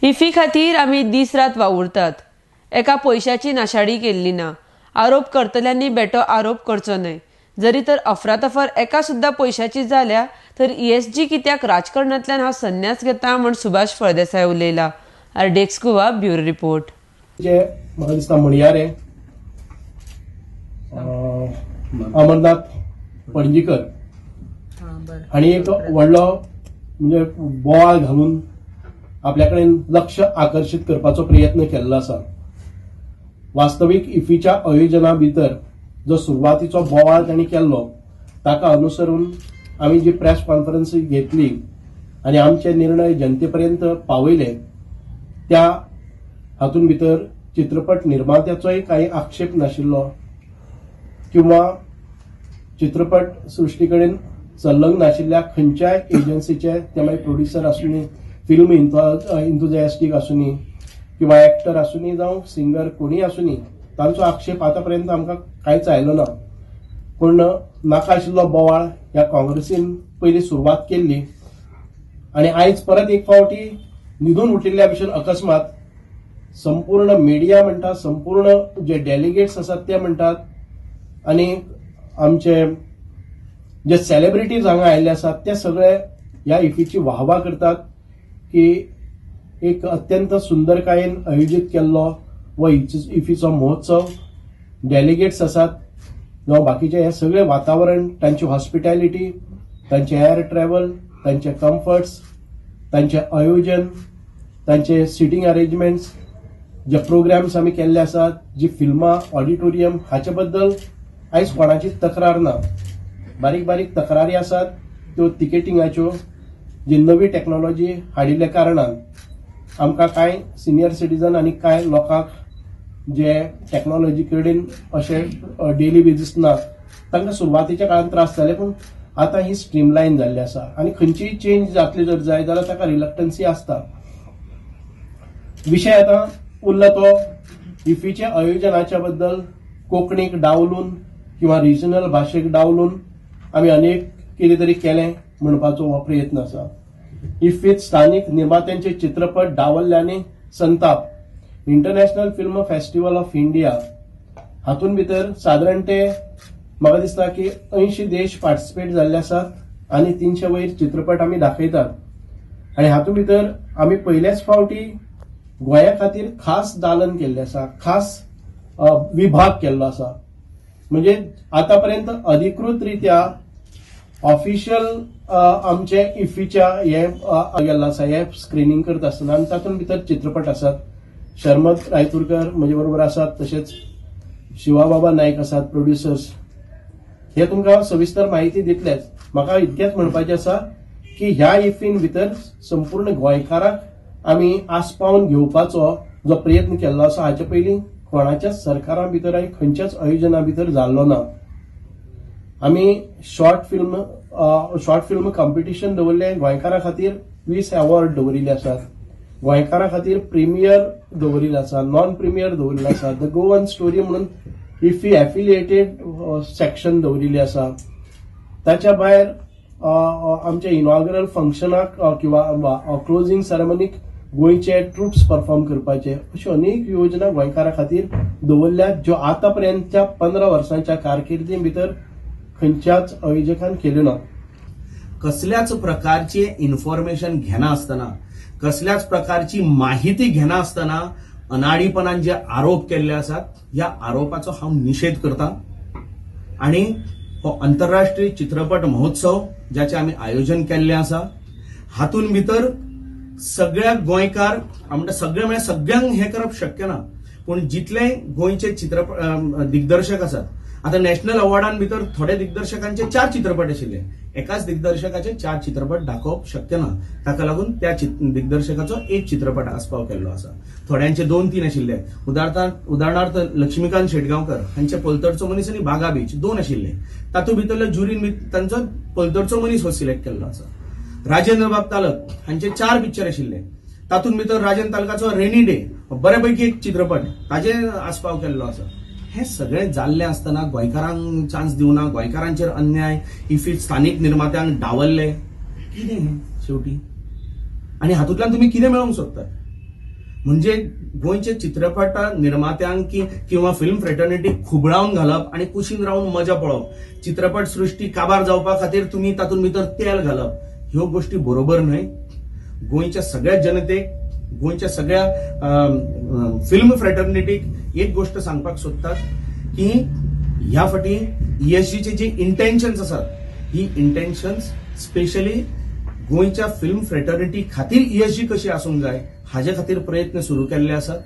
Iffy खातीर आमी दीस रात वावुरतात. एका पयशाची नाशाडी केल्ली ना. आरोप करतल्यांनी बेटो आरोप करचो न्हय. जरी तर अफरातफर एका सुद्धा पयशाची जाल्या तर ESG कित्याक राजकारणांतल्यान हांव संन्यास घेता म्हण सुभाष फळदेसाय उलयला. RDX Goa bureau report. म्हाका दिसता म्हणयारे अमरनाथ पणजीकर हांणी एक व्हडलो म्हणजे बोवाळ घालून आपल्या कडेन लक्ष आकर्षित करपाचो प्रयत्न केल्लो आसा. वास्तवीक इफीच्या आयोजना भितर जो सुरवातीचो बोवाळ तांणी केल्लो ताका अनुसरून आमी जी प्रेस कॉन्फरन्स घेतली आनी आमचे निर्णय जनतेपर्यंत पावयले त्या हातून भितर चित्रपट निर्मात्याचोय काही आक्षेप नाशिल्लो किंवा चित्रपट सृष्टी कडेन संलग्न आशिल्ल्या खंयच्याय एजन्सीचे ते मागीर प्रोड्युसर आसूनी, फिल्म इंथुजियास्टीक आसूनी किंवा एक्टर आसूनी जावं सिंगर कोणी आसूनी तांचो आक्षेप आतापर्यंत आमकां कांयच आयलो ना. पूण नाका आशिल्लो बोवाळ ह्या काँग्रेसीन पयलीं सुरवात केल्ली आनी आयज परत एक फावटी न्हिदून उठिल्ल्या भशेन अकस्मात संपूर्ण मिडिया म्हणटा, संपूर्ण जे डेलिगेट्स आसात ते म्हणटात आनी आमचे जे सेलिब्रिटीज हांगा आयिल्ले आसात ते सगळे ह्या इफीची वाहवा करतात की एक अत्यंत सुंदरकायेन आयोजीत केल्लो व इफीचो महोत्सव, डेलिगेट्स आसात जावं बाकीचे हे सगळे वातावरण, तांची हॉस्पिटॅलिटी, तांचे एअर ट्रॅव्हल, तांचे कम्फर्ट्स, तांचे आयोजन, तांचे सिटींग अरेंजमेंट्स, जे प्रोग्राम्स आमी केल्ले आसात, जी फिल्मां, ऑडिटोरियम हाचे बद्दल आयज कोणाची तक्रार ना. बारीक बारीक तक्रारी आसात त्यो तिकेटिंगाच्यो, जी नवी टेक्नॉलॉजी हाडिल्ल्या कारणान आमकां कांय सिनियर सिटीजन आनी कांय लोकांक जे टेक्नॉलॉजी कडेन अशे डेली बेजीस ना तांकां सुरवातीच्या काळांत त्रास जाले. पूण आतां ही स्ट्रीमलायन जाल्ली आसा आनी खंयचीय चेंज जातली जर जाय जाल्यार ताका रिलक्टन्सी आसता. विशय आतां उरला तो इफीच्या आयोजनाच्या बद्दल कोंकणीक डावलून किंवा रिजनल भाशेक डावलून आमी अनेक कितें तरी केलें म्हणपाचो हो प्रयत्न आसा. इफीत स्थानीक निर्मात्यांचे चित्रपट डावल्ल्यानी संताप. International film festival of India हातून भितर सादारण ते म्हाका दिसता की 80 देश पार्टिसिपेट जाल्ले आसात आनी 300 वयर चित्रपट आमी दाखयतात. आनी हातून भितर आमी पयलेच फावटी गोंया खातीर खास दालन केल्लें आसा, खास विभाग केल्लो आसा. म्हणजे आतापर्यंत अधिकृत रित्या ऑफिशियल आमचे इफीच्या हे गेल्लो आसा, हे स्क्रीनिंग करता आसतना आनी तातूंत भितर चित्रपट आसात. शर्मद रायतुरकर म्हजे बरोबर आसात, तशेंच शिवाबाबा नायक आसात प्रोड्युसर्स. हे तुमकां सविस्तर म्हायती दितलेच. म्हाका इतकेंच म्हणपाचें आसा की ह्या इफीन भितर संपूर्ण गोंयकारांक आमी आस्पावन घेवपाचो जो प्रयत्न केल्लो आसा हाचे पयलीं कोणाच्याच सरकारा भितर आनी खंयच्याच आयोजना भितर जाल्लो ना. आमी शॉर्ट फिल्म कॉम्पिटिशन दवरले. गोंयकारां खातीर 20 अवॉर्ड दवरिल्ले आसात. गोंयकारां खातीर प्रिमियर दवरिल्ले आसा, नॉन प्रिमियर दवरिल्ले आसा. द गोवन स्टोरी म्हणून इफी एफिलिएटेड सेक्शन दवरिल्ले आसा. ताच्या भायर आमच्या इनॉग्रल फंक्शनाक किंवा क्लोजिंग सेरेमनीक गोंयचे ट्रुप्स परफॉर्म करपाचे अश्यो अनेक योजना गोंयकारां खातीर दवरल्यात ज्यो आतापर्यंतच्या 15 वर्सांच्या कारकिर्दी भितर खंयच्याच आयोजकान केल्यो ना. कसल्याच प्रकारची इन्फॉर्मेशन घेना आसतना, कसल्याच प्रकारची माहिती घेना आसतना अनाडीपणान जे आरोप केल्ले आसात ह्या आरोपाचो हांव निषेध करता. आणि हो आंतरराष्ट्रीय चित्रपट महोत्सव ज्याचे आमी आयोजन केल्ले आसा हातून भितर सगळ्या गोंयकार म्हणटा सगळे म्हणजे सगळ्यांक हे करप शक्य ना. पूण जितले गोंयचे चित्रपट दिग्दर्शक आसात, आता नॅशनल अवॉर्डान भितर थोडे दिग्दर्शकांचे 4 चित्रपट आशिल्ले, एकाच दिग्दर्शकाचे 4 चित्रपट दाखोवप शक्य ना. ताका लागून त्या दिग्दर्शकाचो एक चित्रपट आस्पाव केल्लो आसा. थोड्यांचे 2-3 आशिल्ले. उदाहरणार्थ लक्ष्मीकांत शेटगांवकर हांचे पलतडचो मनीस आनी बागा बीच 2 आशिल्ले. तातूंत भितरल्या ज्युरीन तांचो पलतडचो मनीस हो सिलेक्ट केल्लो आसा. राजेंद्र बाब तालक हांचे 4 पिक्चर आशिल्ले. तातूंत भितर राजन तालकाचो रेनी डे बऱ्यापैकी एक चित्रपट ताजे आस्पाव केल्लो आसा. हे सगळे जाल्ले असताना गोंयकारांक चान्स दिवना, गोंयकारांचेर अन्याय, इफीत स्थानिक निर्मात्यांक डावल्ले, कितें शेवटी? आणि हातूंतल्यान तुम्ही कितें मेळोवंक सोदतात? म्हणजे गोंयचे चित्रपट निर्मात्यांक किंवा फिल्म फ्रेटर्निटी खुबळावन घालप आणि कुशीन रावन मजा पळोवप, चित्रपट सृष्टी काबार जावपा खातीर तुम्ही तातूंत भितर तेल घालप, ह्यो गोष्टी बरोबर न्हय. गोंयच्या सगळ्या जनतेक, गोंयच्या सगळ्या फिल्म फ्रेटर्निटीक एक गोष्ट सांगपाक सोदतात की ह्या फाटी ESGचे जे इंटेन्शन्स आसात, ही इंटेन्शन्स स्पेशली गोंयच्या फिल्म फ्रेटर्निटी खातीर ESG कशी आसूंक जाय हाजे खातीर प्रयत्न सुरू केल्ले आसात.